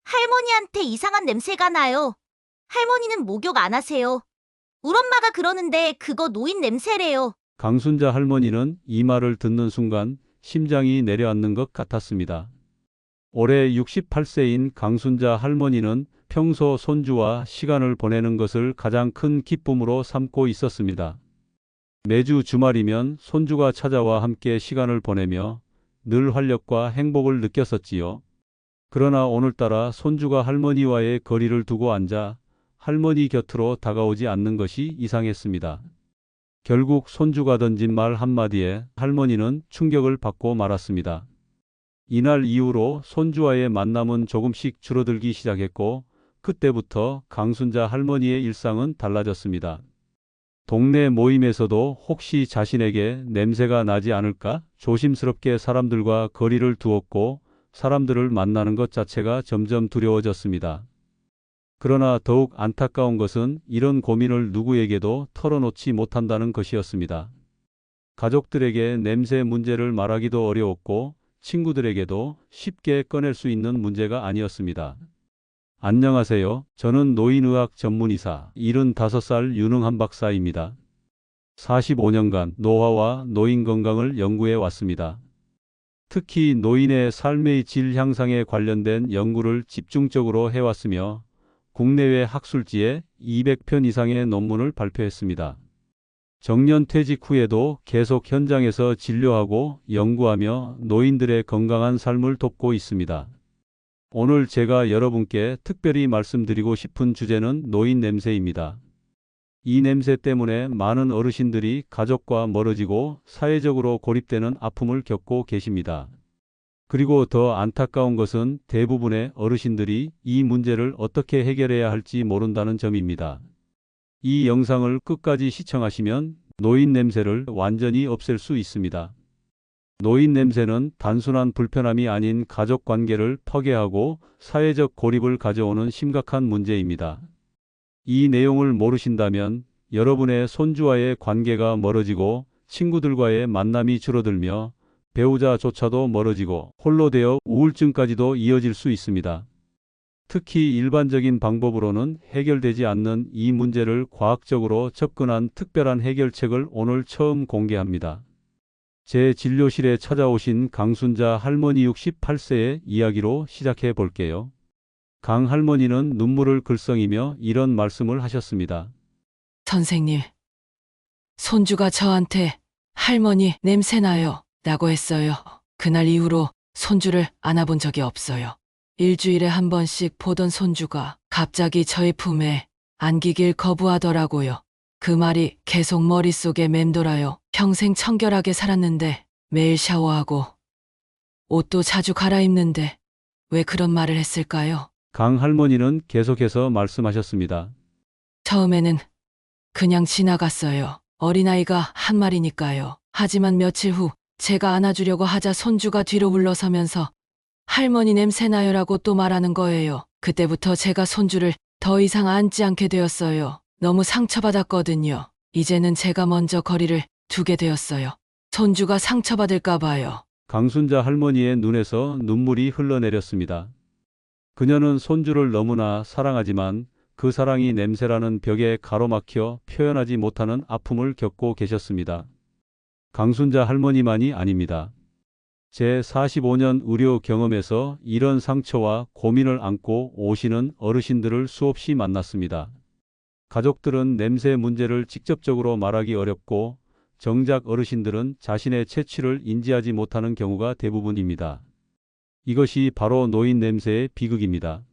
할머니한테 이상한 냄새가 나요. 할머니는 목욕 안 하세요. 우리 엄마가 그러는데 그거 노인 냄새래요. 강순자 할머니는 이 말을 듣는 순간 심장이 내려앉는 것 같았습니다. 올해 68세인 강순자 할머니는 평소 손주와 시간을 보내는 것을 가장 큰 기쁨으로 삼고 있었습니다. 매주 주말이면 손주가 찾아와 함께 시간을 보내며 늘 활력과 행복을 느꼈었지요. 그러나 오늘따라 손주가 할머니와의 거리를 두고 앉아 할머니 곁으로 다가오지 않는 것이 이상했습니다. 결국 손주가 던진 말 한마디에 할머니는 충격을 받고 말았습니다. 이날 이후로 손주와의 만남은 조금씩 줄어들기 시작했고 그때부터 강순자 할머니의 일상은 달라졌습니다. 동네 모임에서도 혹시 자신에게 냄새가 나지 않을까 조심스럽게 사람들과 거리를 두었고 사람들을 만나는 것 자체가 점점 두려워졌습니다. 그러나 더욱 안타까운 것은 이런 고민을 누구에게도 털어놓지 못한다는 것이었습니다. 가족들에게 냄새 문제를 말하기도 어려웠고 친구들에게도 쉽게 꺼낼 수 있는 문제가 아니었습니다. 안녕하세요. 저는 노인의학 전문의사 75살 윤흥한 박사입니다. 45년간 노화와 노인 건강을 연구해 왔습니다. 특히 노인의 삶의 질 향상에 관련된 연구를 집중적으로 해왔으며 국내외 학술지에 200편 이상의 논문을 발표했습니다. 정년 퇴직 후에도 계속 현장에서 진료하고 연구하며 노인들의 건강한 삶을 돕고 있습니다. 오늘 제가 여러분께 특별히 말씀드리고 싶은 주제는 노인 냄새입니다. 이 냄새 때문에 많은 어르신들이 가족과 멀어지고 사회적으로 고립되는 아픔을 겪고 계십니다. 그리고 더 안타까운 것은 대부분의 어르신들이 이 문제를 어떻게 해결해야 할지 모른다는 점입니다. 이 영상을 끝까지 시청하시면 노인 냄새를 완전히 없앨 수 있습니다. 노인 냄새는 단순한 불편함이 아닌 가족 관계를 파괴하고 사회적 고립을 가져오는 심각한 문제입니다. 이 내용을 모르신다면 여러분의 손주와의 관계가 멀어지고 친구들과의 만남이 줄어들며 배우자조차도 멀어지고 홀로 되어 우울증까지도 이어질 수 있습니다. 특히 일반적인 방법으로는 해결되지 않는 이 문제를 과학적으로 접근한 특별한 해결책을 오늘 처음 공개합니다. 제 진료실에 찾아오신 강순자 할머니 68세의 이야기로 시작해 볼게요. 강 할머니는 눈물을 글썽이며 이런 말씀을 하셨습니다. 선생님, 손주가 저한테 할머니 냄새나요 라고 했어요. 그날 이후로 손주를 안아본 적이 없어요. 일주일에 한 번씩 보던 손주가 갑자기 저의 품에 안기길 거부하더라고요. 그 말이 계속 머릿속에 맴돌아요. 평생 청결하게 살았는데 매일 샤워하고 옷도 자주 갈아입는데 왜 그런 말을 했을까요? 강 할머니는 계속해서 말씀하셨습니다. 처음에는 그냥 지나갔어요. 어린아이가 한 말이니까요. 하지만 며칠 후 제가 안아주려고 하자 손주가 뒤로 물러서면서 할머니 냄새나요라고 또 말하는 거예요. 그때부터 제가 손주를 더 이상 안지 않게 되었어요. 너무 상처받았거든요. 이제는 제가 먼저 거리를 두게 되었어요. 손주가 상처받을까 봐요. 강순자 할머니의 눈에서 눈물이 흘러내렸습니다. 그녀는 손주를 너무나 사랑하지만 그 사랑이 냄새라는 벽에 가로막혀 표현하지 못하는 아픔을 겪고 계셨습니다. 강순자 할머니만이 아닙니다. 제 45년 의료 경험에서 이런 상처와 고민을 안고 오시는 어르신들을 수없이 만났습니다. 가족들은 냄새 문제를 직접적으로 말하기 어렵고 정작 어르신들은 자신의 채취를 인지하지 못하는 경우가 대부분입니다. 이것이 바로 노인 냄새의 비극입니다.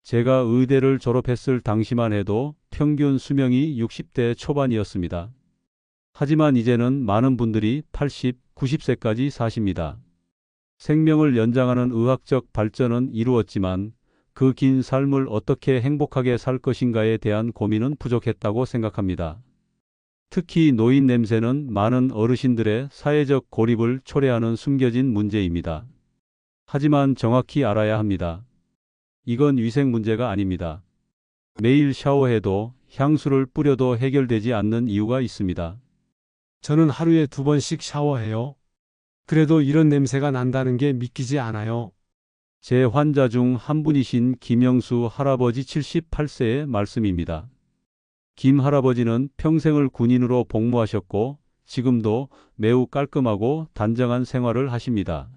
제가 의대를 졸업했을 당시만 해도 평균 수명이 60대 초반이었습니다. 하지만 이제는 많은 분들이 80, 90세까지 사십니다. 생명을 연장하는 의학적 발전은 이루었지만 그 긴 삶을 어떻게 행복하게 살 것인가에 대한 고민은 부족했다고 생각합니다. 특히 노인 냄새는 많은 어르신들의 사회적 고립을 초래하는 숨겨진 문제입니다. 하지만 정확히 알아야 합니다. 이건 위생 문제가 아닙니다. 매일 샤워해도 향수를 뿌려도 해결되지 않는 이유가 있습니다. 저는 하루에 2번씩 샤워해요. 그래도 이런 냄새가 난다는 게 믿기지 않아요. 제 환자 중 한 분이신 김영수 할아버지 78세의 말씀입니다. 김 할아버지는 평생을 군인으로 복무하셨고 지금도 매우 깔끔하고 단정한 생활을 하십니다.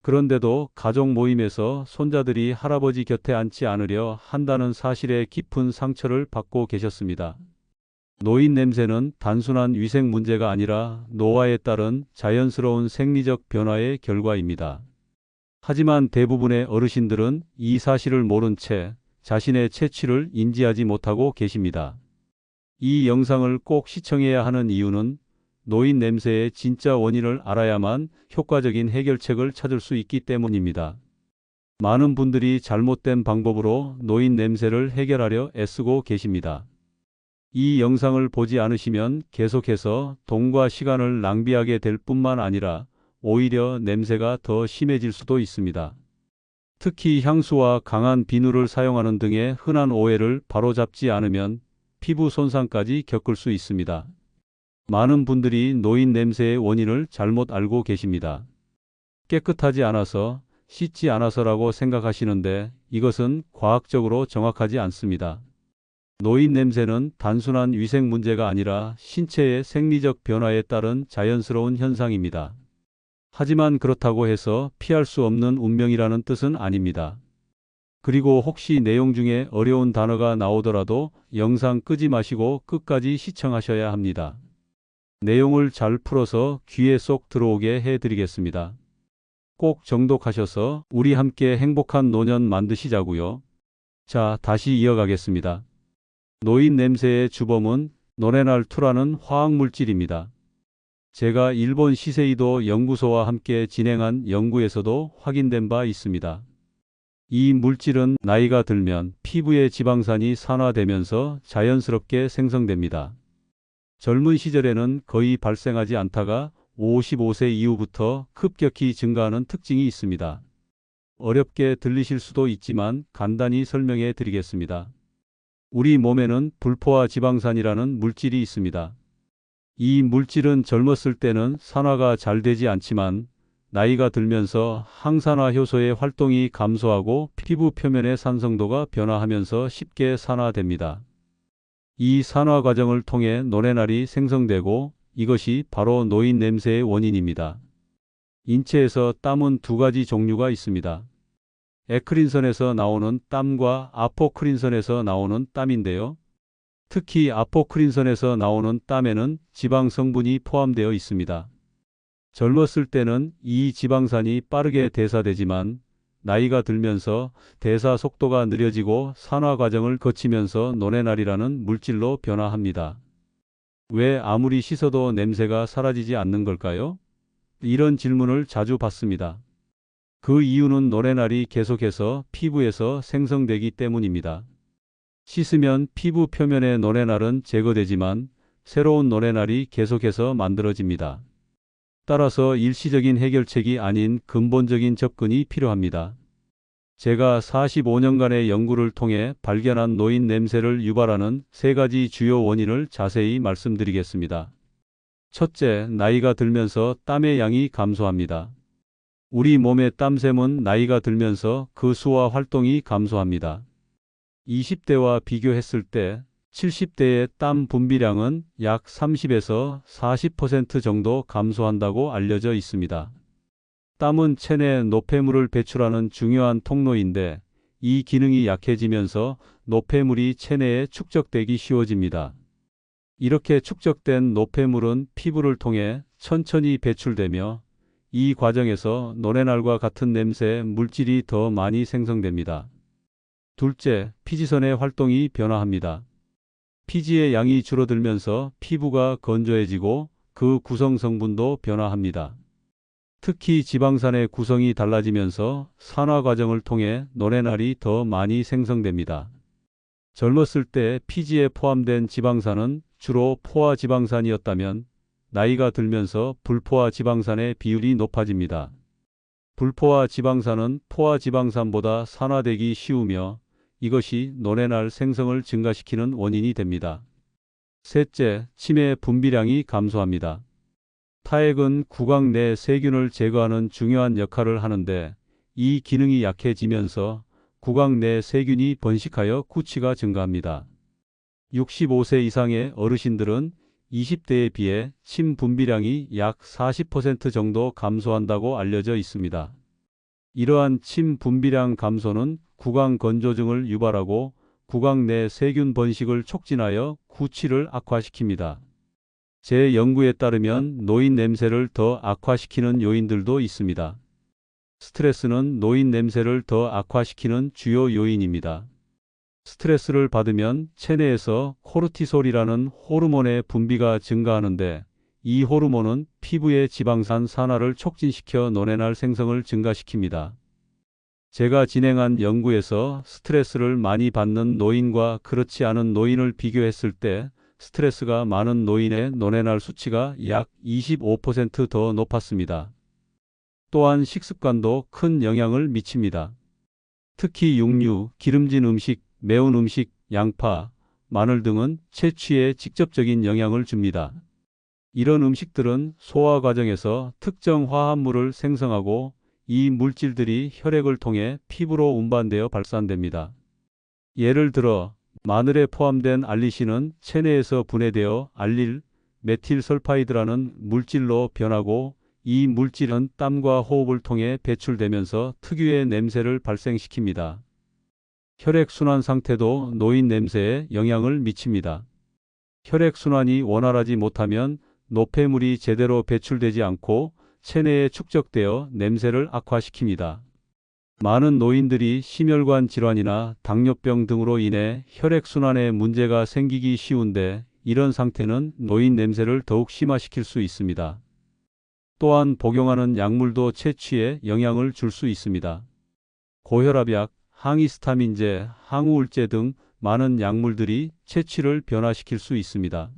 그런데도 가족 모임에서 손자들이 할아버지 곁에 앉지 않으려 한다는 사실에 깊은 상처를 받고 계셨습니다. 노인 냄새는 단순한 위생 문제가 아니라 노화에 따른 자연스러운 생리적 변화의 결과입니다. 하지만 대부분의 어르신들은 이 사실을 모른 채 자신의 채취를 인지하지 못하고 계십니다. 이 영상을 꼭 시청해야 하는 이유는 노인 냄새의 진짜 원인을 알아야만 효과적인 해결책을 찾을 수 있기 때문입니다. 많은 분들이 잘못된 방법으로 노인 냄새를 해결하려 애쓰고 계십니다. 이 영상을 보지 않으시면 계속해서 돈과 시간을 낭비하게 될 뿐만 아니라 오히려 냄새가 더 심해질 수도 있습니다. 특히 향수와 강한 비누를 사용하는 등의 흔한 오해를 바로잡지 않으면 피부 손상까지 겪을 수 있습니다. 많은 분들이 노인 냄새의 원인을 잘못 알고 계십니다. 깨끗하지 않아서, 씻지 않아서라고 생각하시는데 이것은 과학적으로 정확하지 않습니다. 노인 냄새는 단순한 위생 문제가 아니라 신체의 생리적 변화에 따른 자연스러운 현상입니다. 하지만 그렇다고 해서 피할 수 없는 운명이라는 뜻은 아닙니다. 그리고 혹시 내용 중에 어려운 단어가 나오더라도 영상 끄지 마시고 끝까지 시청하셔야 합니다. 내용을 잘 풀어서 귀에 쏙 들어오게 해드리겠습니다. 꼭 정독하셔서 우리 함께 행복한 노년 만드시자고요. 자, 다시 이어가겠습니다. 노인 냄새의 주범은 노레날2라는 화학물질입니다. 제가 일본 시세이도 연구소와 함께 진행한 연구에서도 확인된 바 있습니다. 이 물질은 나이가 들면 피부의 지방산이 산화되면서 자연스럽게 생성됩니다. 젊은 시절에는 거의 발생하지 않다가 55세 이후부터 급격히 증가하는 특징이 있습니다. 어렵게 들리실 수도 있지만 간단히 설명해 드리겠습니다. 우리 몸에는 불포화 지방산이라는 물질이 있습니다. 이 물질은 젊었을 때는 산화가 잘 되지 않지만 나이가 들면서 항산화 효소의 활동이 감소하고 피부 표면의 산성도가 변화하면서 쉽게 산화됩니다. 이 산화 과정을 통해 노레날이 생성되고 이것이 바로 노인 냄새의 원인입니다. 인체에서 땀은 두 가지 종류가 있습니다. 에크린선에서 나오는 땀과 아포크린선에서 나오는 땀인데요. 특히 아포크린선에서 나오는 땀에는 지방 성분이 포함되어 있습니다. 젊었을 때는 이 지방산이 빠르게 대사되지만 나이가 들면서 대사 속도가 느려지고 산화 과정을 거치면서 노레날이라는 물질로 변화합니다. 왜 아무리 씻어도 냄새가 사라지지 않는 걸까요? 이런 질문을 자주 받습니다. 그 이유는 노레날이 계속해서 피부에서 생성되기 때문입니다. 씻으면 피부 표면의 노레날은 제거되지만 새로운 노레날이 계속해서 만들어집니다. 따라서 일시적인 해결책이 아닌 근본적인 접근이 필요합니다. 제가 45년간의 연구를 통해 발견한 노인 냄새를 유발하는 3가지 주요 원인을 자세히 말씀드리겠습니다. 첫째, 나이가 들면서 땀의 양이 감소합니다. 우리 몸의 땀샘은 나이가 들면서 그 수와 활동이 감소합니다. 20대와 비교했을 때 70대의 땀 분비량은 약 30에서 40% 정도 감소한다고 알려져 있습니다. 땀은 체내 노폐물을 배출하는 중요한 통로인데 이 기능이 약해지면서 노폐물이 체내에 축적되기 쉬워집니다. 이렇게 축적된 노폐물은 피부를 통해 천천히 배출되며 이 과정에서 노레날과 같은 냄새 물질이 더 많이 생성됩니다. 둘째, 피지선의 활동이 변화합니다. 피지의 양이 줄어들면서 피부가 건조해지고 그 구성 성분도 변화합니다. 특히 지방산의 구성이 달라지면서 산화 과정을 통해 노레날이 더 많이 생성됩니다. 젊었을 때 피지에 포함된 지방산은 주로 포화 지방산이었다면 나이가 들면서 불포화 지방산의 비율이 높아집니다. 불포화 지방산은 포화 지방산보다 산화되기 쉬우며 이것이 노레날 생성을 증가시키는 원인이 됩니다. 셋째, 치매 분비량이 감소합니다. 타액은 구강 내 세균을 제거하는 중요한 역할을 하는데 이 기능이 약해지면서 구강 내 세균이 번식하여 구취가 증가합니다. 65세 이상의 어르신들은 20대에 비해 침 분비량이 약 40% 정도 감소한다고 알려져 있습니다. 이러한 침 분비량 감소는 구강 건조증을 유발하고 구강 내 세균 번식을 촉진하여 구취를 악화시킵니다. 제 연구에 따르면 노인 냄새를 더 악화시키는 요인들도 있습니다. 스트레스는 노인 냄새를 더 악화시키는 주요 요인입니다. 스트레스를 받으면 체내에서 코르티솔이라는 호르몬의 분비가 증가하는데 이 호르몬은 피부의 지방산 산화를 촉진시켜 노뇌날 생성을 증가시킵니다. 제가 진행한 연구에서 스트레스를 많이 받는 노인과 그렇지 않은 노인을 비교했을 때 스트레스가 많은 노인의 노뇌날 수치가 약 25% 더 높았습니다. 또한 식습관도 큰 영향을 미칩니다. 특히 육류, 기름진 음식, 매운 음식, 양파, 마늘 등은 체취에 직접적인 영향을 줍니다. 이런 음식들은 소화 과정에서 특정 화합물을 생성하고 이 물질들이 혈액을 통해 피부로 운반되어 발산됩니다. 예를 들어 마늘에 포함된 알리신은 체내에서 분해되어 알릴 메틸설파이드라는 물질로 변하고 이 물질은 땀과 호흡을 통해 배출되면서 특유의 냄새를 발생시킵니다. 혈액순환 상태도 노인 냄새에 영향을 미칩니다. 혈액순환이 원활하지 못하면 노폐물이 제대로 배출되지 않고 체내에 축적되어 냄새를 악화시킵니다. 많은 노인들이 심혈관 질환이나 당뇨병 등으로 인해 혈액순환에 문제가 생기기 쉬운데 이런 상태는 노인 냄새를 더욱 심화시킬 수 있습니다. 또한 복용하는 약물도 체취에 영향을 줄 수 있습니다. 고혈압약, 항히스타민제, 항우울제 등 많은 약물들이 체취를 변화시킬 수 있습니다.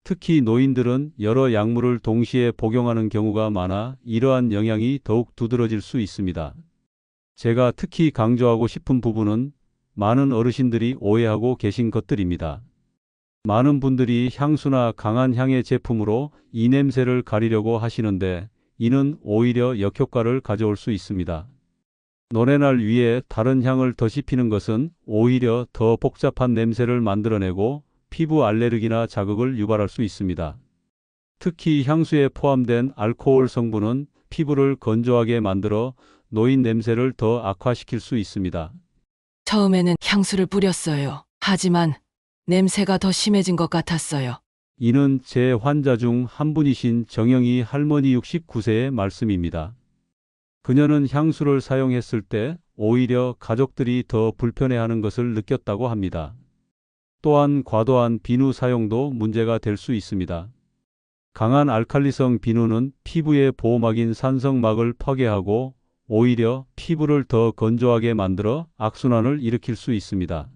특히 노인들은 여러 약물을 동시에 복용하는 경우가 많아 이러한 영향이 더욱 두드러질 수 있습니다. 제가 특히 강조하고 싶은 부분은 많은 어르신들이 오해하고 계신 것들입니다. 많은 분들이 향수나 강한 향의 제품으로 이 냄새를 가리려고 하시는데 이는 오히려 역효과를 가져올 수 있습니다. 노래날 위에 다른 향을 더 씹히는 것은 오히려 더 복잡한 냄새를 만들어내고 피부 알레르기나 자극을 유발할 수 있습니다. 특히 향수에 포함된 알코올 성분은 피부를 건조하게 만들어 노인 냄새를 더 악화시킬 수 있습니다. 처음에는 향수를 뿌렸어요. 하지만 냄새가 더 심해진 것 같았어요. 이는 제 환자 중 한 분이신 정영희 할머니 69세의 말씀입니다. 그녀는 향수를 사용했을 때 오히려 가족들이 더 불편해하는 것을 느꼈다고 합니다. 또한 과도한 비누 사용도 문제가 될 수 있습니다. 강한 알칼리성 비누는 피부의 보호막인 산성막을 파괴하고 오히려 피부를 더 건조하게 만들어 악순환을 일으킬 수 있습니다.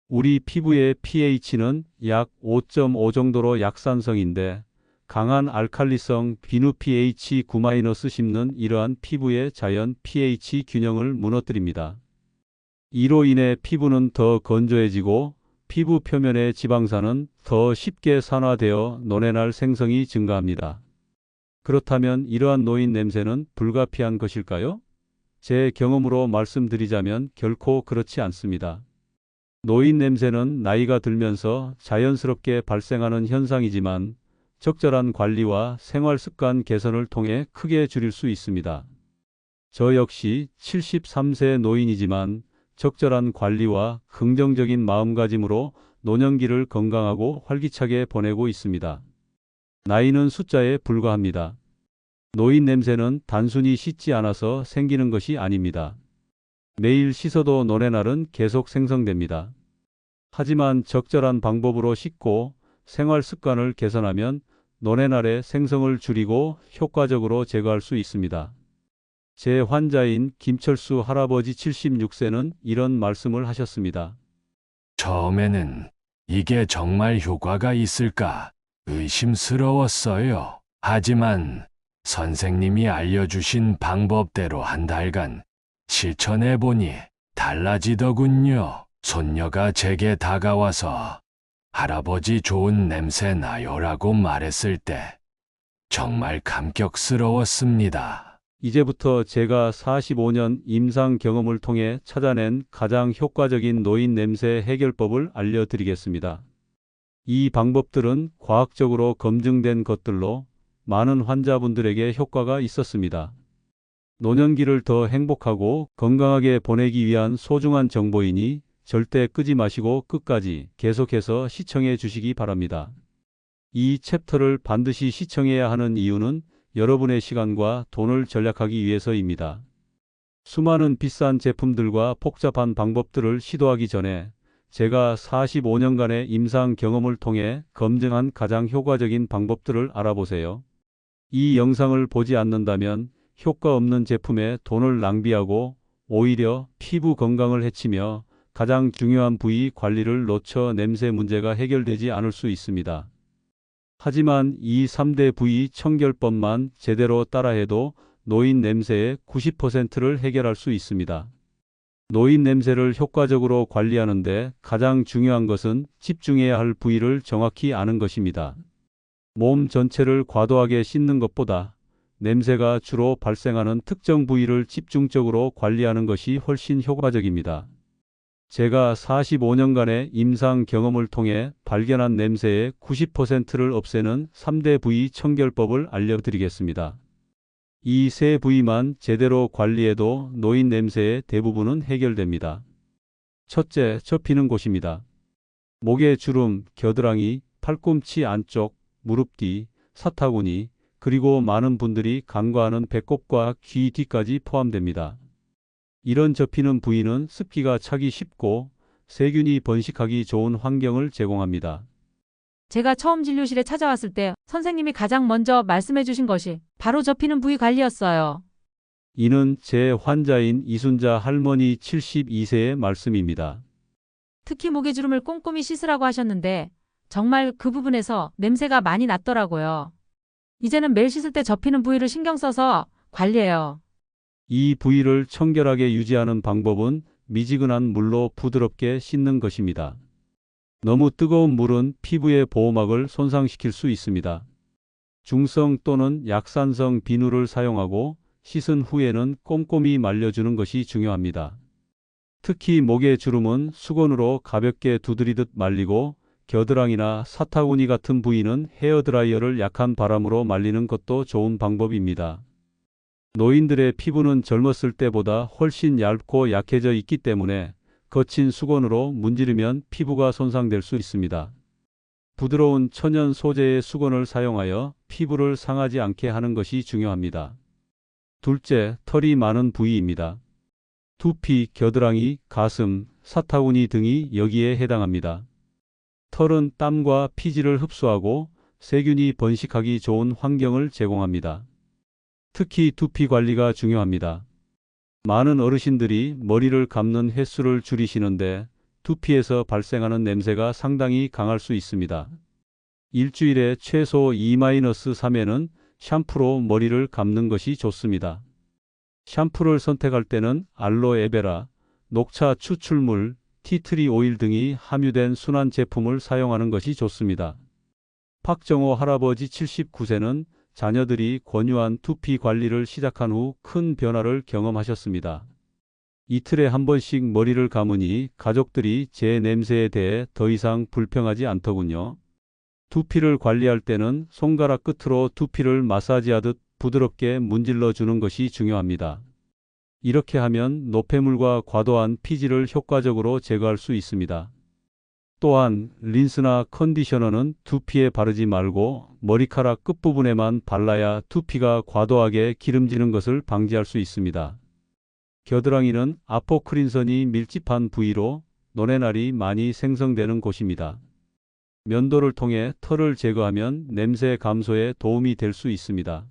우리 피부의 pH는 약 5.5 정도로 약산성인데 강한 알칼리성 비누 pH 9-10는 이러한 피부의 자연 pH 균형을 무너뜨립니다. 이로 인해 피부는 더 건조해지고 피부 표면의 지방산은 더 쉽게 산화되어 노뇌날 생성이 증가합니다. 그렇다면 이러한 노인 냄새는 불가피한 것일까요? 제 경험으로 말씀드리자면 결코 그렇지 않습니다. 노인 냄새는 나이가 들면서 자연스럽게 발생하는 현상이지만 적절한 관리와 생활 습관 개선을 통해 크게 줄일 수 있습니다. 저 역시 73세 노인이지만 적절한 관리와 긍정적인 마음가짐으로 노년기를 건강하고 활기차게 보내고 있습니다. 나이는 숫자에 불과합니다. 노인 냄새는 단순히 씻지 않아서 생기는 것이 아닙니다. 매일 씻어도 노뇌날은 계속 생성됩니다. 하지만 적절한 방법으로 씻고 생활 습관을 개선하면 노뇌날의 생성을 줄이고 효과적으로 제거할 수 있습니다. 제 환자인 김철수 할아버지 76세는 이런 말씀을 하셨습니다. 처음에는 이게 정말 효과가 있을까 의심스러웠어요. 하지만 선생님이 알려주신 방법대로 한 달간 실천해보니 달라지더군요. 손녀가 제게 다가와서 할아버지 좋은 냄새 나요라고 말했을 때 정말 감격스러웠습니다. 이제부터 제가 45년 임상 경험을 통해 찾아낸 가장 효과적인 노인 냄새 해결법을 알려드리겠습니다. 이 방법들은 과학적으로 검증된 것들로 많은 환자분들에게 효과가 있었습니다. 노년기를 더 행복하고 건강하게 보내기 위한 소중한 정보이니 절대 끄지 마시고 끝까지 계속해서 시청해 주시기 바랍니다. 이 챕터를 반드시 시청해야 하는 이유는 여러분의 시간과 돈을 절약하기 위해서입니다. 수많은 비싼 제품들과 복잡한 방법들을 시도하기 전에 제가 45년간의 임상 경험을 통해 검증한 가장 효과적인 방법들을 알아보세요. 이 영상을 보지 않는다면 효과 없는 제품에 돈을 낭비하고 오히려 피부 건강을 해치며 가장 중요한 부위 관리를 놓쳐 냄새 문제가 해결되지 않을 수 있습니다. 하지만 이 3대 부위 청결법만 제대로 따라해도 노인 냄새의 90%를 해결할 수 있습니다. 노인 냄새를 효과적으로 관리하는데 가장 중요한 것은 집중해야 할 부위를 정확히 아는 것입니다. 몸 전체를 과도하게 씻는 것보다 냄새가 주로 발생하는 특정 부위를 집중적으로 관리하는 것이 훨씬 효과적입니다. 제가 45년간의 임상 경험을 통해 발견한 냄새의 90%를 없애는 3대 부위 청결법을 알려드리겠습니다. 이 세 부위만 제대로 관리해도 노인 냄새의 대부분은 해결됩니다. 첫째, 접히는 곳입니다. 목의 주름, 겨드랑이, 팔꿈치 안쪽, 무릎 뒤, 사타구니, 그리고 많은 분들이 간과하는 배꼽과 귀 뒤까지 포함됩니다. 이런 접히는 부위는 습기가 차기 쉽고 세균이 번식하기 좋은 환경을 제공합니다. 제가 처음 진료실에 찾아왔을 때 선생님이 가장 먼저 말씀해 주신 것이 바로 접히는 부위 관리였어요. 이는 제 환자인 이순자 할머니 72세의 말씀입니다. 특히 목의 주름을 꼼꼼히 씻으라고 하셨는데 정말 그 부분에서 냄새가 많이 났더라고요. 이제는 매일 씻을 때 접히는 부위를 신경 써서 관리해요. 이 부위를 청결하게 유지하는 방법은 미지근한 물로 부드럽게 씻는 것입니다. 너무 뜨거운 물은 피부의 보호막을 손상시킬 수 있습니다. 중성 또는 약산성 비누를 사용하고 씻은 후에는 꼼꼼히 말려주는 것이 중요합니다. 특히 목의 주름은 수건으로 가볍게 두드리듯 말리고 겨드랑이나 사타구니 같은 부위는 헤어드라이어를 약한 바람으로 말리는 것도 좋은 방법입니다. 노인들의 피부는 젊었을 때보다 훨씬 얇고 약해져 있기 때문에 거친 수건으로 문지르면 피부가 손상될 수 있습니다. 부드러운 천연 소재의 수건을 사용하여 피부를 상하지 않게 하는 것이 중요합니다. 둘째, 털이 많은 부위입니다. 두피, 겨드랑이, 가슴, 사타구니 등이 여기에 해당합니다. 털은 땀과 피지를 흡수하고 세균이 번식하기 좋은 환경을 제공합니다. 특히 두피 관리가 중요합니다. 많은 어르신들이 머리를 감는 횟수를 줄이시는데 두피에서 발생하는 냄새가 상당히 강할 수 있습니다. 일주일에 최소 2-3회는 샴푸로 머리를 감는 것이 좋습니다. 샴푸를 선택할 때는 알로에베라, 녹차 추출물, 티트리 오일 등이 함유된 순한 제품을 사용하는 것이 좋습니다. 박정호 할아버지 79세는 자녀들이 권유한 두피 관리를 시작한 후 큰 변화를 경험하셨습니다. 이틀에 한 번씩 머리를 감으니 가족들이 제 냄새에 대해 더 이상 불평하지 않더군요. 두피를 관리할 때는 손가락 끝으로 두피를 마사지하듯 부드럽게 문질러 주는 것이 중요합니다. 이렇게 하면 노폐물과 과도한 피지를 효과적으로 제거할 수 있습니다. 또한 린스나 컨디셔너는 두피에 바르지 말고 머리카락 끝부분에만 발라야 두피가 과도하게 기름지는 것을 방지할 수 있습니다. 겨드랑이는 아포크린선이 밀집한 부위로 노레날이 많이 생성되는 곳입니다. 면도를 통해 털을 제거하면 냄새 감소에 도움이 될 수 있습니다.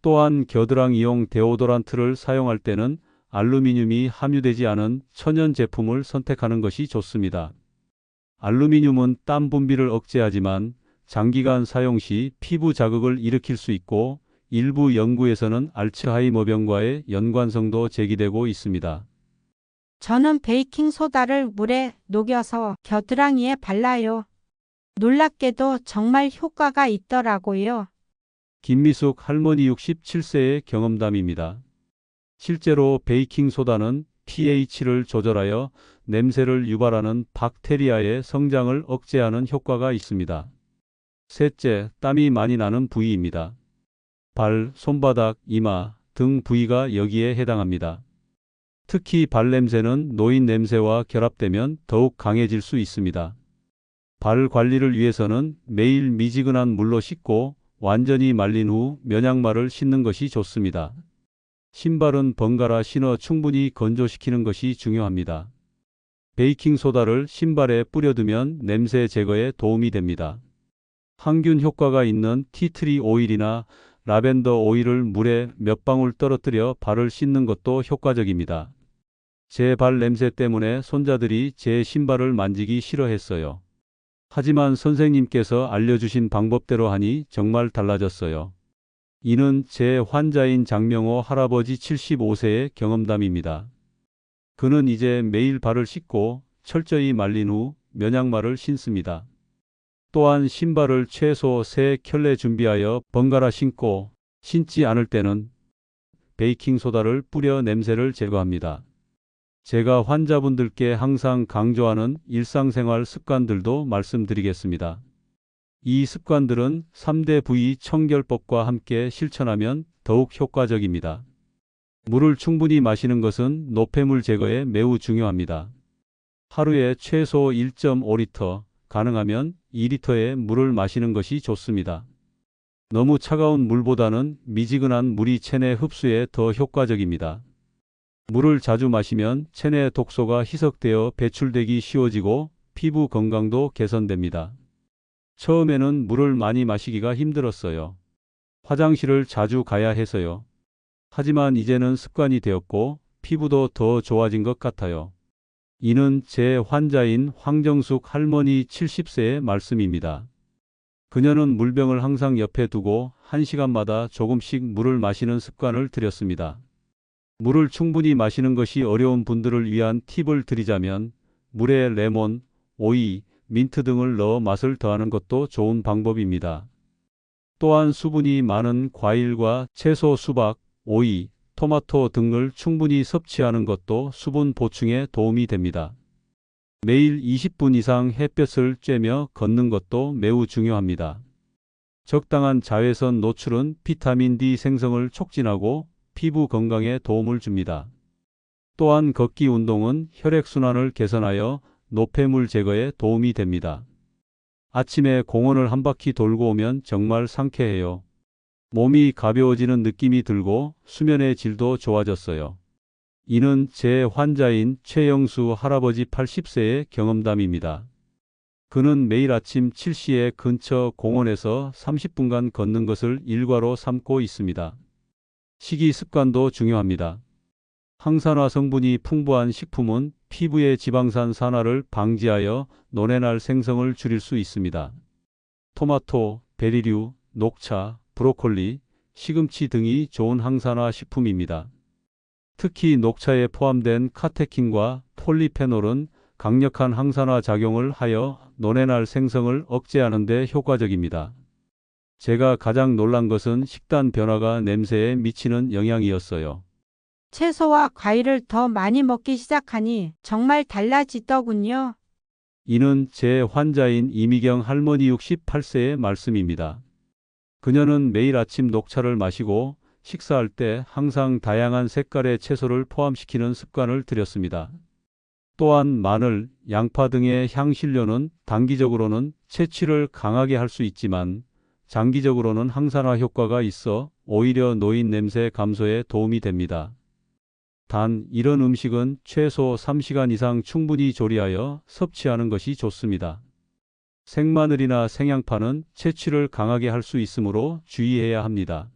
또한 겨드랑이용 데오도란트를 사용할 때는 알루미늄이 함유되지 않은 천연 제품을 선택하는 것이 좋습니다. 알루미늄은 땀 분비를 억제하지만 장기간 사용 시 피부 자극을 일으킬 수 있고 일부 연구에서는 알츠하이머병과의 연관성도 제기되고 있습니다. 저는 베이킹소다를 물에 녹여서 겨드랑이에 발라요. 놀랍게도 정말 효과가 있더라고요. 김미숙 할머니 67세의 경험담입니다. 실제로 베이킹소다는 pH를 조절하여 냄새를 유발하는 박테리아의 성장을 억제하는 효과가 있습니다. 셋째, 땀이 많이 나는 부위입니다. 발, 손바닥, 이마 등 부위가 여기에 해당합니다. 특히 발냄새는 노인 냄새와 결합되면 더욱 강해질 수 있습니다. 발 관리를 위해서는 매일 미지근한 물로 씻고 완전히 말린 후 면약말을 신는 것이 좋습니다. 신발은 번갈아 신어 충분히 건조시키는 것이 중요합니다. 베이킹소다를 신발에 뿌려두면 냄새 제거에 도움이 됩니다. 항균 효과가 있는 티트리 오일이나 라벤더 오일을 물에 몇 방울 떨어뜨려 발을 씻는 것도 효과적입니다. 제 발 냄새 때문에 손자들이 제 신발을 만지기 싫어했어요. 하지만 선생님께서 알려주신 방법대로 하니 정말 달라졌어요. 이는 제 환자인 장명호 할아버지 75세의 경험담입니다. 그는 이제 매일 발을 씻고 철저히 말린 후 면약말을 신습니다. 또한 신발을 최소 3켤레 준비하여 번갈아 신고 신지 않을 때는 베이킹소다를 뿌려 냄새를 제거합니다. 제가 환자분들께 항상 강조하는 일상생활 습관들도 말씀드리겠습니다. 이 습관들은 3대 부위 청결법과 함께 실천하면 더욱 효과적입니다. 물을 충분히 마시는 것은 노폐물 제거에 매우 중요합니다. 하루에 최소 1.5리터, 가능하면 2리터의 물을 마시는 것이 좋습니다. 너무 차가운 물보다는 미지근한 물이 체내 흡수에 더 효과적입니다. 물을 자주 마시면 체내 독소가 희석되어 배출되기 쉬워지고 피부 건강도 개선됩니다. 처음에는 물을 많이 마시기가 힘들었어요. 화장실을 자주 가야 해서요. 하지만 이제는 습관이 되었고 피부도 더 좋아진 것 같아요. 이는 제 환자인 황정숙 할머니 70세의 말씀입니다. 그녀는 물병을 항상 옆에 두고 1시간마다 조금씩 물을 마시는 습관을 들였습니다. 물을 충분히 마시는 것이 어려운 분들을 위한 팁을 드리자면 물에 레몬, 오이, 민트 등을 넣어 맛을 더하는 것도 좋은 방법입니다. 또한 수분이 많은 과일과 채소, 수박, 오이, 토마토 등을 충분히 섭취하는 것도 수분 보충에 도움이 됩니다. 매일 20분 이상 햇볕을 쬐며 걷는 것도 매우 중요합니다. 적당한 자외선 노출은 비타민 D 생성을 촉진하고 피부 건강에 도움을 줍니다. 또한 걷기 운동은 혈액순환을 개선하여 노폐물 제거에 도움이 됩니다. 아침에 공원을 한 바퀴 돌고 오면 정말 상쾌해요. 몸이 가벼워지는 느낌이 들고 수면의 질도 좋아졌어요. 이는 제 환자인 최영수 할아버지 80세의 경험담입니다. 그는 매일 아침 7시에 근처 공원에서 30분간 걷는 것을 일과로 삼고 있습니다. 식이 습관도 중요합니다. 항산화 성분이 풍부한 식품은 피부의 지방산 산화를 방지하여 노뇌날 생성을 줄일 수 있습니다. 토마토, 베리류, 녹차, 브로콜리, 시금치 등이 좋은 항산화 식품입니다. 특히 녹차에 포함된 카테킨과 폴리페놀은 강력한 항산화 작용을 하여 노뇌날 생성을 억제하는 데 효과적입니다. 제가 가장 놀란 것은 식단 변화가 냄새에 미치는 영향이었어요. 채소와 과일을 더 많이 먹기 시작하니 정말 달라지더군요. 이는 제 환자인 이미경 할머니 68세의 말씀입니다. 그녀는 매일 아침 녹차를 마시고 식사할 때 항상 다양한 색깔의 채소를 포함시키는 습관을 들였습니다. 또한 마늘, 양파 등의 향신료는 단기적으로는 채취를 강하게 할 수 있지만 장기적으로는 항산화 효과가 있어 오히려 노인 냄새 감소에 도움이 됩니다. 단, 이런 음식은 최소 3시간 이상 충분히 조리하여 섭취하는 것이 좋습니다. 생마늘이나 생양파는 채취를 강하게 할 수 있으므로 주의해야 합니다.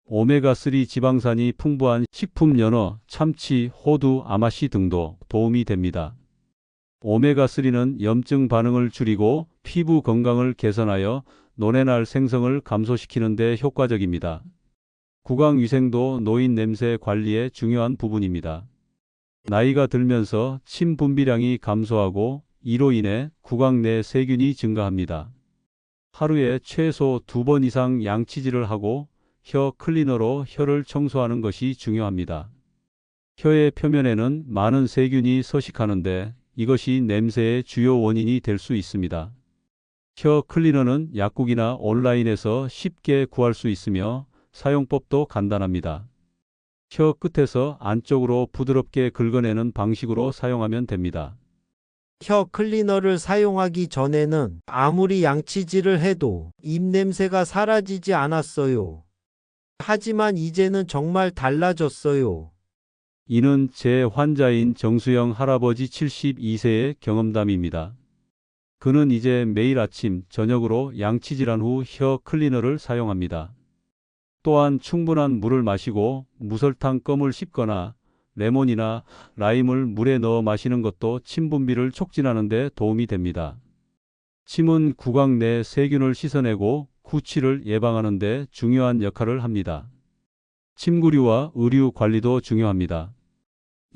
오메가3 지방산이 풍부한 식품 연어, 참치, 호두, 아마씨 등도 도움이 됩니다. 오메가3는 염증 반응을 줄이고 피부 건강을 개선하여 노뇌날 생성을 감소시키는 데 효과적입니다. 구강위생도 노인 냄새 관리의 중요한 부분입니다. 나이가 들면서 침 분비량이 감소하고 이로 인해 구강 내 세균이 증가합니다. 하루에 최소 2번 이상 양치질을 하고 혀 클리너로 혀를 청소하는 것이 중요합니다. 혀의 표면에는 많은 세균이 서식하는데 이것이 냄새의 주요 원인이 될 수 있습니다. 혀 클리너는 약국이나 온라인에서 쉽게 구할 수 있으며 사용법도 간단합니다. 혀 끝에서 안쪽으로 부드럽게 긁어내는 방식으로 사용하면 됩니다. 혀 클리너를 사용하기 전에는 아무리 양치질을 해도 입냄새가 사라지지 않았어요. 하지만 이제는 정말 달라졌어요. 이는 제 환자인 정수영 할아버지 72세의 경험담입니다. 그는 이제 매일 아침, 저녁으로 양치질한 후 혀 클리너를 사용합니다. 또한 충분한 물을 마시고 무설탕 껌을 씹거나 레몬이나 라임을 물에 넣어 마시는 것도 침 분비를 촉진하는 데 도움이 됩니다. 침은 구강 내 세균을 씻어내고 구취를 예방하는 데 중요한 역할을 합니다. 침구류와 의류 관리도 중요합니다.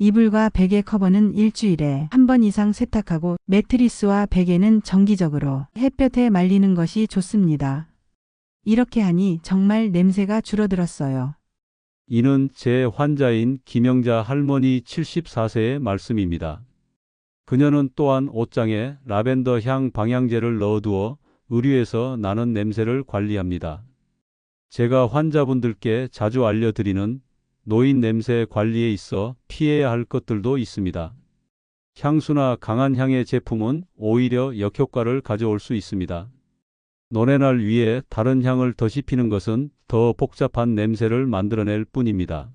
이불과 베개 커버는 일주일에 한 번 이상 세탁하고 매트리스와 베개는 정기적으로 햇볕에 말리는 것이 좋습니다. 이렇게 하니 정말 냄새가 줄어들었어요. 이는 제 환자인 김영자 할머니 74세의 말씀입니다. 그녀는 또한 옷장에 라벤더 향 방향제를 넣어두어 의류에서 나는 냄새를 관리합니다. 제가 환자분들께 자주 알려드리는 노인 냄새 관리에 있어 피해야 할 것들도 있습니다. 향수나 강한 향의 제품은 오히려 역효과를 가져올 수 있습니다. 노래날 위에 다른 향을 더 씹히는 것은 더 복잡한 냄새를 만들어낼 뿐입니다.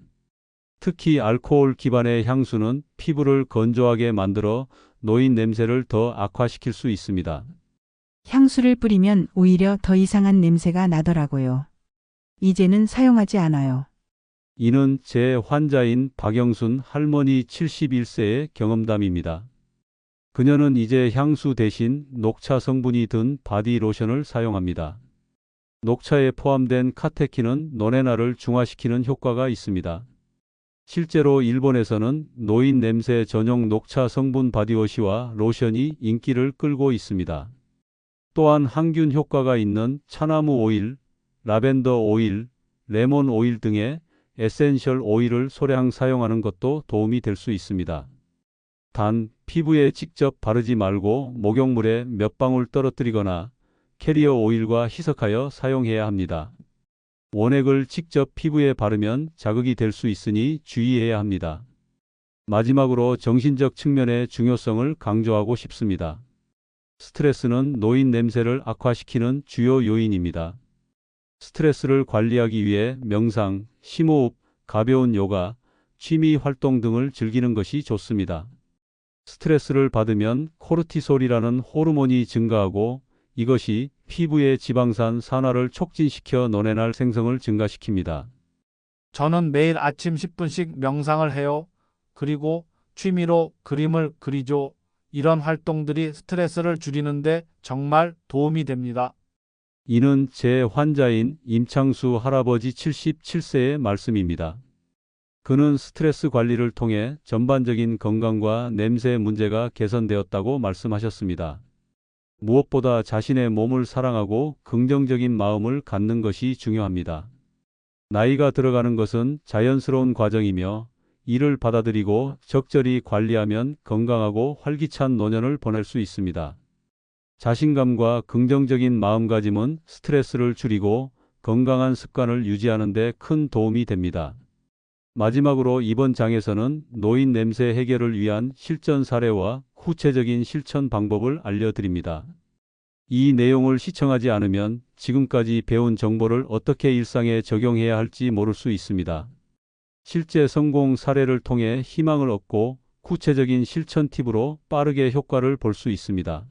특히 알코올 기반의 향수는 피부를 건조하게 만들어 노인 냄새를 더 악화시킬 수 있습니다. 향수를 뿌리면 오히려 더 이상한 냄새가 나더라고요. 이제는 사용하지 않아요. 이는 제 환자인 박영순 할머니 71세의 경험담입니다. 그녀는 이제 향수 대신 녹차 성분이 든 바디 로션을 사용합니다. 녹차에 포함된 카테킨은 노레나를 중화시키는 효과가 있습니다. 실제로 일본에서는 노인 냄새 전용 녹차 성분 바디워시와 로션이 인기를 끌고 있습니다. 또한 항균 효과가 있는 차나무 오일, 라벤더 오일, 레몬 오일 등의 에센셜 오일을 소량 사용하는 것도 도움이 될 수 있습니다. 단, 피부에 직접 바르지 말고 목욕물에 몇 방울 떨어뜨리거나 캐리어 오일과 희석하여 사용해야 합니다. 원액을 직접 피부에 바르면 자극이 될 수 있으니 주의해야 합니다. 마지막으로 정신적 측면의 중요성을 강조하고 싶습니다. 스트레스는 노인 냄새를 악화시키는 주요 요인입니다. 스트레스를 관리하기 위해 명상, 심호흡, 가벼운 요가, 취미 활동 등을 즐기는 것이 좋습니다. 스트레스를 받으면 코르티솔이라는 호르몬이 증가하고 이것이 피부의 지방산 산화를 촉진시켜 노레날 생성을 증가시킵니다. 저는 매일 아침 10분씩 명상을 해요. 그리고 취미로 그림을 그리죠. 이런 활동들이 스트레스를 줄이는데 정말 도움이 됩니다. 이는 제 환자인 임창수 할아버지 77세의 말씀입니다. 그는 스트레스 관리를 통해 전반적인 건강과 냄새 문제가 개선되었다고 말씀하셨습니다. 무엇보다 자신의 몸을 사랑하고 긍정적인 마음을 갖는 것이 중요합니다. 나이가 들어가는 것은 자연스러운 과정이며 이를 받아들이고 적절히 관리하면 건강하고 활기찬 노년을 보낼 수 있습니다. 자신감과 긍정적인 마음가짐은 스트레스를 줄이고 건강한 습관을 유지하는 데 큰 도움이 됩니다. 마지막으로 이번 장에서는 노인 냄새 해결을 위한 실전 사례와 구체적인 실천 방법을 알려드립니다. 이 내용을 시청하지 않으면 지금까지 배운 정보를 어떻게 일상에 적용해야 할지 모를 수 있습니다. 실제 성공 사례를 통해 희망을 얻고 구체적인 실천 팁으로 빠르게 효과를 볼 수 있습니다.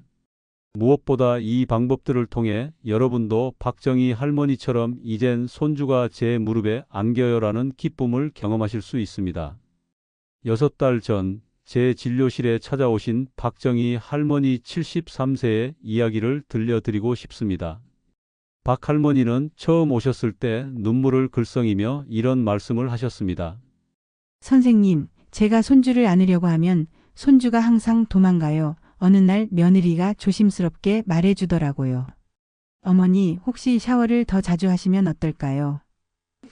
무엇보다 이 방법들을 통해 여러분도 박정희 할머니처럼 이젠 손주가 제 무릎에 안겨요라는 기쁨을 경험하실 수 있습니다. 6달 전 제 진료실에 찾아오신 박정희 할머니 73세의 이야기를 들려드리고 싶습니다. 박 할머니는 처음 오셨을 때 눈물을 글썽이며 이런 말씀을 하셨습니다. 선생님, 제가 손주를 안으려고 하면 손주가 항상 도망가요. 어느 날 며느리가 조심스럽게 말해주더라고요. 어머니, 혹시 샤워를 더 자주 하시면 어떨까요?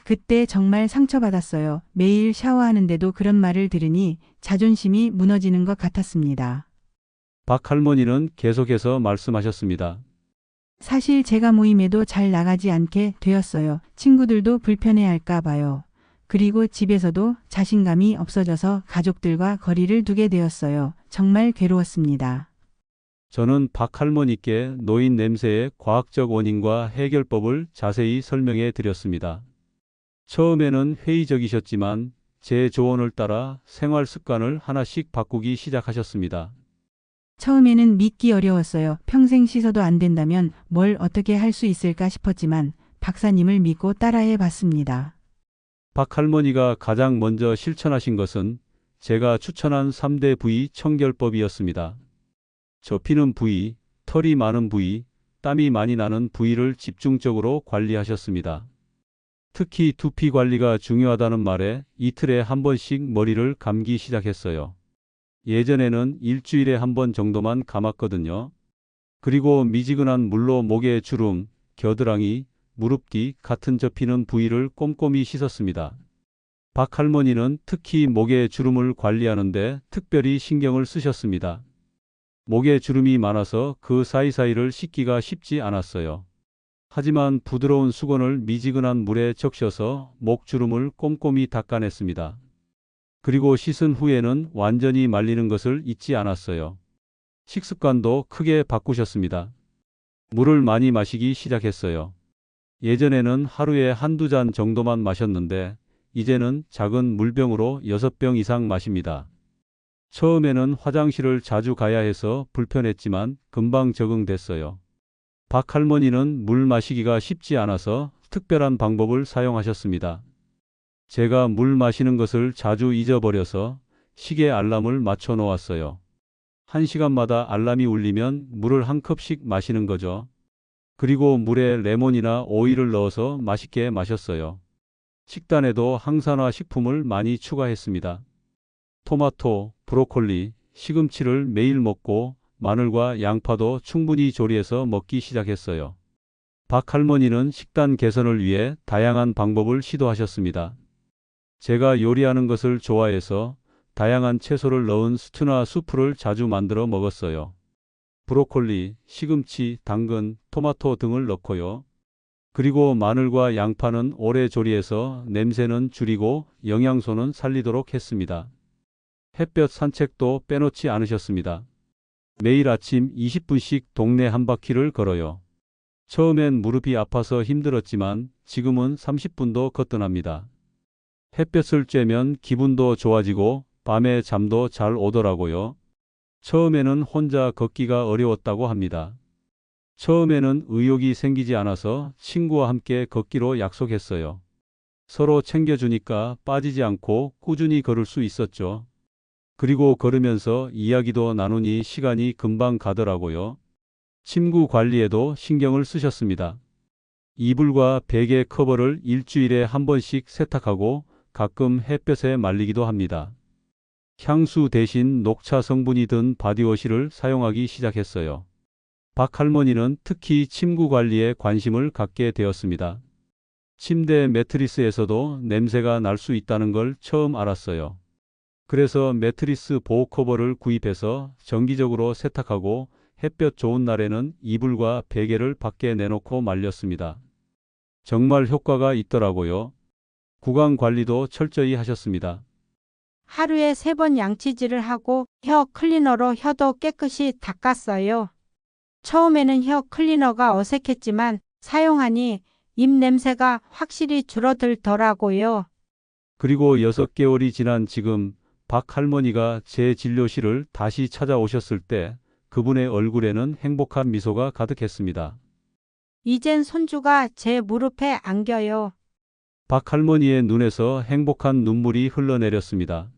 그때 정말 상처받았어요. 매일 샤워하는데도 그런 말을 들으니 자존심이 무너지는 것 같았습니다. 박 할머니는 계속해서 말씀하셨습니다. 사실 제가 모임에도 잘 나가지 않게 되었어요. 친구들도 불편해할까 봐요. 그리고 집에서도 자신감이 없어져서 가족들과 거리를 두게 되었어요. 정말 괴로웠습니다. 저는 박 할머니께 노인 냄새의 과학적 원인과 해결법을 자세히 설명해 드렸습니다. 처음에는 회의적이셨지만 제 조언을 따라 생활 습관을 하나씩 바꾸기 시작하셨습니다. 처음에는 믿기 어려웠어요. 평생 씻어도 안 된다면 뭘 어떻게 할 수 있을까 싶었지만 박사님을 믿고 따라해 봤습니다. 박 할머니가 가장 먼저 실천하신 것은 제가 추천한 3대 부위 청결법이었습니다. 접히는 부위, 털이 많은 부위, 땀이 많이 나는 부위를 집중적으로 관리하셨습니다. 특히 두피 관리가 중요하다는 말에 이틀에 한 번씩 머리를 감기 시작했어요. 예전에는 일주일에 한 번 정도만 감았거든요. 그리고 미지근한 물로 목에 주름, 겨드랑이, 무릎 뒤 같은 접히는 부위를 꼼꼼히 씻었습니다. 박 할머니는 특히 목에 주름을 관리하는데 특별히 신경을 쓰셨습니다. 목에 주름이 많아서 그 사이사이를 씻기가 쉽지 않았어요. 하지만 부드러운 수건을 미지근한 물에 적셔서 목주름을 꼼꼼히 닦아냈습니다. 그리고 씻은 후에는 완전히 말리는 것을 잊지 않았어요. 식습관도 크게 바꾸셨습니다. 물을 많이 마시기 시작했어요. 예전에는 하루에 한두 잔 정도만 마셨는데 이제는 작은 물병으로 6병 이상 마십니다. 처음에는 화장실을 자주 가야 해서 불편했지만 금방 적응됐어요. 박 할머니는 물 마시기가 쉽지 않아서 특별한 방법을 사용하셨습니다. 제가 물 마시는 것을 자주 잊어버려서 시계 알람을 맞춰 놓았어요. 1시간마다 알람이 울리면 물을 한 컵씩 마시는 거죠. 그리고 물에 레몬이나 오이를 넣어서 맛있게 마셨어요. 식단에도 항산화 식품을 많이 추가했습니다. 토마토, 브로콜리, 시금치를 매일 먹고 마늘과 양파도 충분히 조리해서 먹기 시작했어요. 박 할머니는 식단 개선을 위해 다양한 방법을 시도하셨습니다. 제가 요리하는 것을 좋아해서 다양한 채소를 넣은 스튜나 수프를 자주 만들어 먹었어요. 브로콜리, 시금치, 당근, 토마토 등을 넣고요. 그리고 마늘과 양파는 오래 조리해서 냄새는 줄이고 영양소는 살리도록 했습니다. 햇볕 산책도 빼놓지 않으셨습니다. 매일 아침 20분씩 동네 한 바퀴를 걸어요. 처음엔 무릎이 아파서 힘들었지만 지금은 30분도 거뜬합니다. 햇볕을 쬐면 기분도 좋아지고 밤에 잠도 잘 오더라고요. 처음에는 혼자 걷기가 어려웠다고 합니다. 처음에는 의욕이 생기지 않아서 친구와 함께 걷기로 약속했어요. 서로 챙겨주니까 빠지지 않고 꾸준히 걸을 수 있었죠. 그리고 걸으면서 이야기도 나누니 시간이 금방 가더라고요. 침구 관리에도 신경을 쓰셨습니다. 이불과 베개 커버를 일주일에 한 번씩 세탁하고 가끔 햇볕에 말리기도 합니다. 향수 대신 녹차 성분이 든 바디워시를 사용하기 시작했어요. 박 할머니는 특히 침구 관리에 관심을 갖게 되었습니다. 침대 매트리스에서도 냄새가 날 수 있다는 걸 처음 알았어요. 그래서 매트리스 보호 커버를 구입해서 정기적으로 세탁하고 햇볕 좋은 날에는 이불과 베개를 밖에 내놓고 말렸습니다. 정말 효과가 있더라고요. 구강 관리도 철저히 하셨습니다. 하루에 3번 양치질을 하고 혀 클리너로 혀도 깨끗이 닦았어요. 처음에는 혀 클리너가 어색했지만 사용하니 입 냄새가 확실히 줄어들더라고요. 그리고 6개월이 지난 지금 박 할머니가 제 진료실을 다시 찾아오셨을 때 그분의 얼굴에는 행복한 미소가 가득했습니다. 이젠 손주가 제 무릎에 안겨요. 박 할머니의 눈에서 행복한 눈물이 흘러내렸습니다.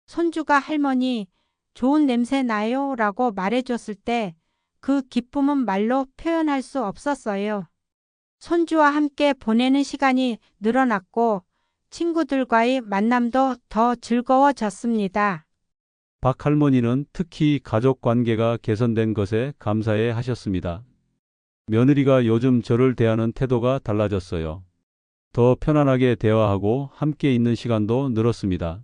손주가 할머니, 좋은 냄새 나요 라고 말해줬을 때 그 기쁨은 말로 표현할 수 없었어요. 손주와 함께 보내는 시간이 늘어났고 친구들과의 만남도 더 즐거워졌습니다. 박 할머니는 특히 가족 관계가 개선된 것에 감사해 하셨습니다. 며느리가 요즘 저를 대하는 태도가 달라졌어요. 더 편안하게 대화하고 함께 있는 시간도 늘었습니다.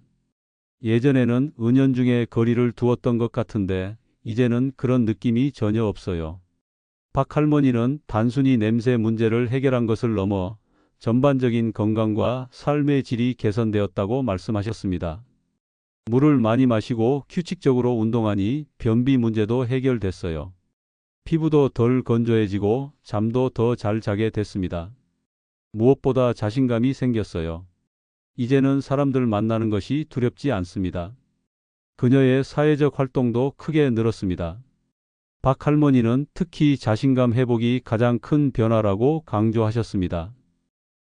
예전에는 은연중에 거리를 두었던 것 같은데 이제는 그런 느낌이 전혀 없어요. 박 할머니는 단순히 냄새 문제를 해결한 것을 넘어 전반적인 건강과 삶의 질이 개선되었다고 말씀하셨습니다. 물을 많이 마시고 규칙적으로 운동하니 변비 문제도 해결됐어요. 피부도 덜 건조해지고 잠도 더 잘 자게 됐습니다. 무엇보다 자신감이 생겼어요. 이제는 사람들 만나는 것이 두렵지 않습니다. 그녀의 사회적 활동도 크게 늘었습니다. 박 할머니는 특히 자신감 회복이 가장 큰 변화라고 강조하셨습니다.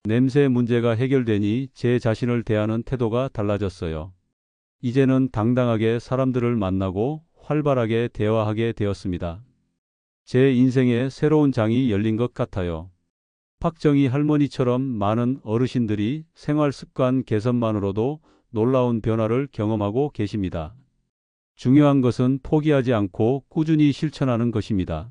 냄새 문제가 해결되니 제 자신을 대하는 태도가 달라졌어요. 이제는 당당하게 사람들을 만나고 활발하게 대화하게 되었습니다. 제 인생에 새로운 장이 열린 것 같아요. 박정희 할머니처럼 많은 어르신들이 생활 습관 개선만으로도 놀라운 변화를 경험하고 계십니다. 중요한 것은 포기하지 않고 꾸준히 실천하는 것입니다.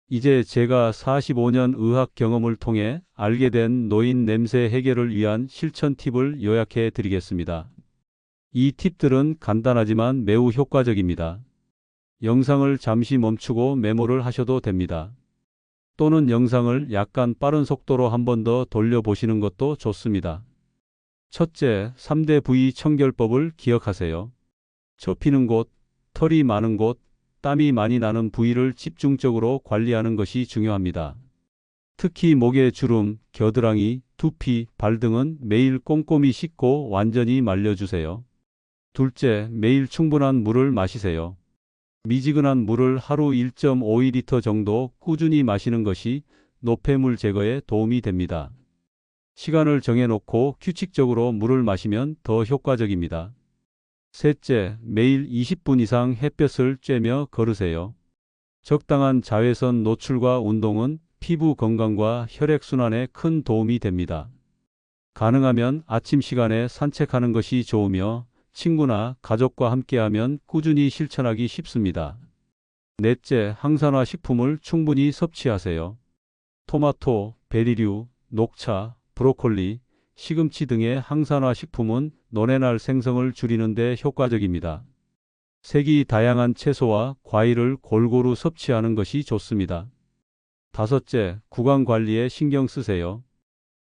이제 제가 45년 의학 경험을 통해 알게 된 노인 냄새 해결을 위한 실천 팁을 요약해 드리겠습니다. 이 팁들은 간단하지만 매우 효과적입니다. 영상을 잠시 멈추고 메모를 하셔도 됩니다. 또는 영상을 약간 빠른 속도로 한 번 더 돌려보시는 것도 좋습니다. 첫째, 3대 부위 청결법을 기억하세요. 접히는 곳, 털이 많은 곳, 땀이 많이 나는 부위를 집중적으로 관리하는 것이 중요합니다. 특히 목의 주름, 겨드랑이, 두피, 발 등은 매일 꼼꼼히 씻고 완전히 말려주세요. 둘째, 매일 충분한 물을 마시세요. 미지근한 물을 하루 1.5리터 정도 꾸준히 마시는 것이 노폐물 제거에 도움이 됩니다. 시간을 정해놓고 규칙적으로 물을 마시면 더 효과적입니다. 셋째, 매일 20분 이상 햇볕을 쬐며 걸으세요. 적당한 자외선 노출과 운동은 피부 건강과 혈액순환에 큰 도움이 됩니다. 가능하면 아침 시간에 산책하는 것이 좋으며 친구나 가족과 함께하면 꾸준히 실천하기 쉽습니다. 넷째, 항산화 식품을 충분히 섭취하세요. 토마토, 베리류, 녹차, 브로콜리, 시금치 등의 항산화 식품은 노뇌날 생성을 줄이는 데 효과적입니다. 색이 다양한 채소와 과일을 골고루 섭취하는 것이 좋습니다. 다섯째, 구강 관리에 신경 쓰세요.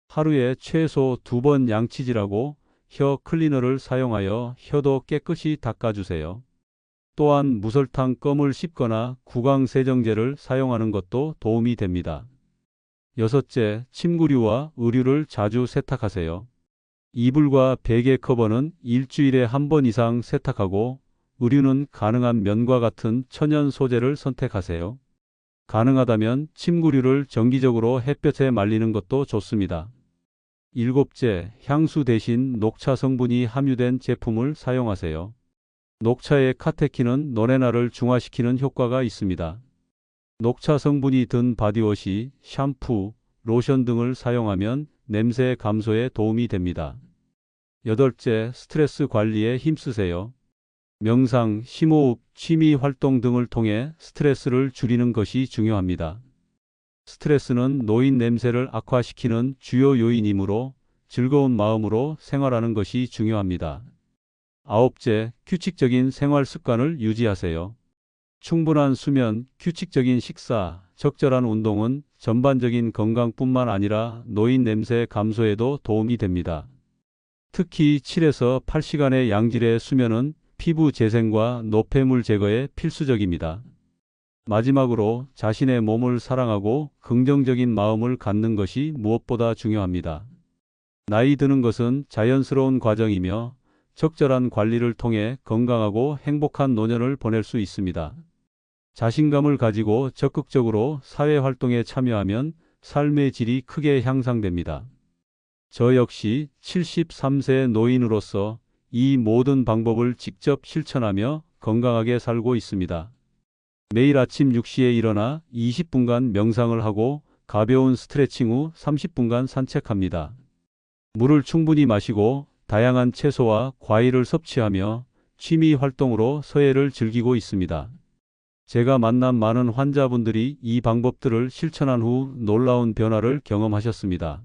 하루에 최소 2번 양치질하고 혀 클리너를 사용하여 혀도 깨끗이 닦아주세요. 또한 무설탕 껌을 씹거나 구강 세정제를 사용하는 것도 도움이 됩니다. 여섯째, 침구류와 의류를 자주 세탁하세요. 이불과 베개 커버는 일주일에 한 번 이상 세탁하고 의류는 가능한 면과 같은 천연 소재를 선택하세요. 가능하다면 침구류를 정기적으로 햇볕에 말리는 것도 좋습니다. 일곱째, 향수 대신 녹차 성분이 함유된 제품을 사용하세요. 녹차의 카테킨은 노뇌날을 중화시키는 효과가 있습니다. 녹차 성분이 든 바디워시, 샴푸, 로션 등을 사용하면 냄새 감소에 도움이 됩니다. 여덟째, 스트레스 관리에 힘쓰세요. 명상, 심호흡, 취미 활동 등을 통해 스트레스를 줄이는 것이 중요합니다. 스트레스는 노인 냄새를 악화시키는 주요 요인이므로 즐거운 마음으로 생활하는 것이 중요합니다. 아홉째, 규칙적인 생활 습관을 유지하세요. 충분한 수면, 규칙적인 식사, 적절한 운동은 전반적인 건강뿐만 아니라 노인 냄새 감소에도 도움이 됩니다. 특히 7에서 8시간의 양질의 수면은 피부 재생과 노폐물 제거에 필수적입니다. 마지막으로 자신의 몸을 사랑하고 긍정적인 마음을 갖는 것이 무엇보다 중요합니다. 나이 드는 것은 자연스러운 과정이며 적절한 관리를 통해 건강하고 행복한 노년을 보낼 수 있습니다. 자신감을 가지고 적극적으로 사회활동에 참여하면 삶의 질이 크게 향상됩니다. 저 역시 73세 노인으로서 이 모든 방법을 직접 실천하며 건강하게 살고 있습니다. 매일 아침 6시에 일어나 20분간 명상을 하고 가벼운 스트레칭 후 30분간 산책합니다. 물을 충분히 마시고 다양한 채소와 과일을 섭취하며 취미 활동으로 서예를 즐기고 있습니다. 제가 만난 많은 환자분들이 이 방법들을 실천한 후 놀라운 변화를 경험하셨습니다.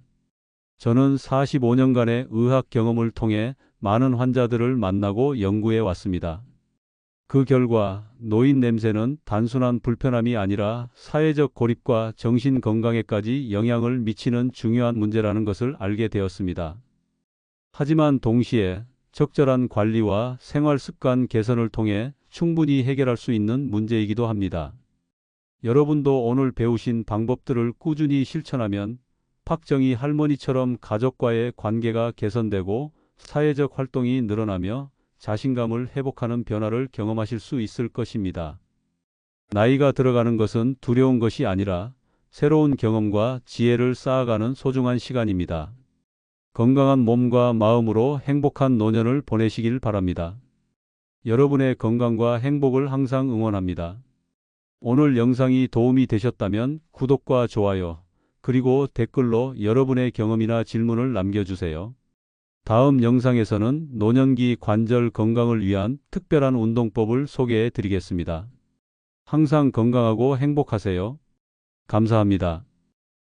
저는 45년간의 의학 경험을 통해 많은 환자들을 만나고 연구해 왔습니다. 그 결과 노인 냄새는 단순한 불편함이 아니라 사회적 고립과 정신 건강에까지 영향을 미치는 중요한 문제라는 것을 알게 되었습니다. 하지만 동시에 적절한 관리와 생활 습관 개선을 통해 충분히 해결할 수 있는 문제이기도 합니다. 여러분도 오늘 배우신 방법들을 꾸준히 실천하면 박정희 할머니처럼 가족과의 관계가 개선되고 사회적 활동이 늘어나며 자신감을 회복하는 변화를 경험하실 수 있을 것입니다. 나이가 들어가는 것은 두려운 것이 아니라 새로운 경험과 지혜를 쌓아가는 소중한 시간입니다. 건강한 몸과 마음으로 행복한 노년을 보내시길 바랍니다. 여러분의 건강과 행복을 항상 응원합니다. 오늘 영상이 도움이 되셨다면 구독과 좋아요, 그리고 댓글로 여러분의 경험이나 질문을 남겨주세요. 다음 영상에서는 노년기 관절 건강을 위한 특별한 운동법을 소개해 드리겠습니다. 항상 건강하고 행복하세요. 감사합니다.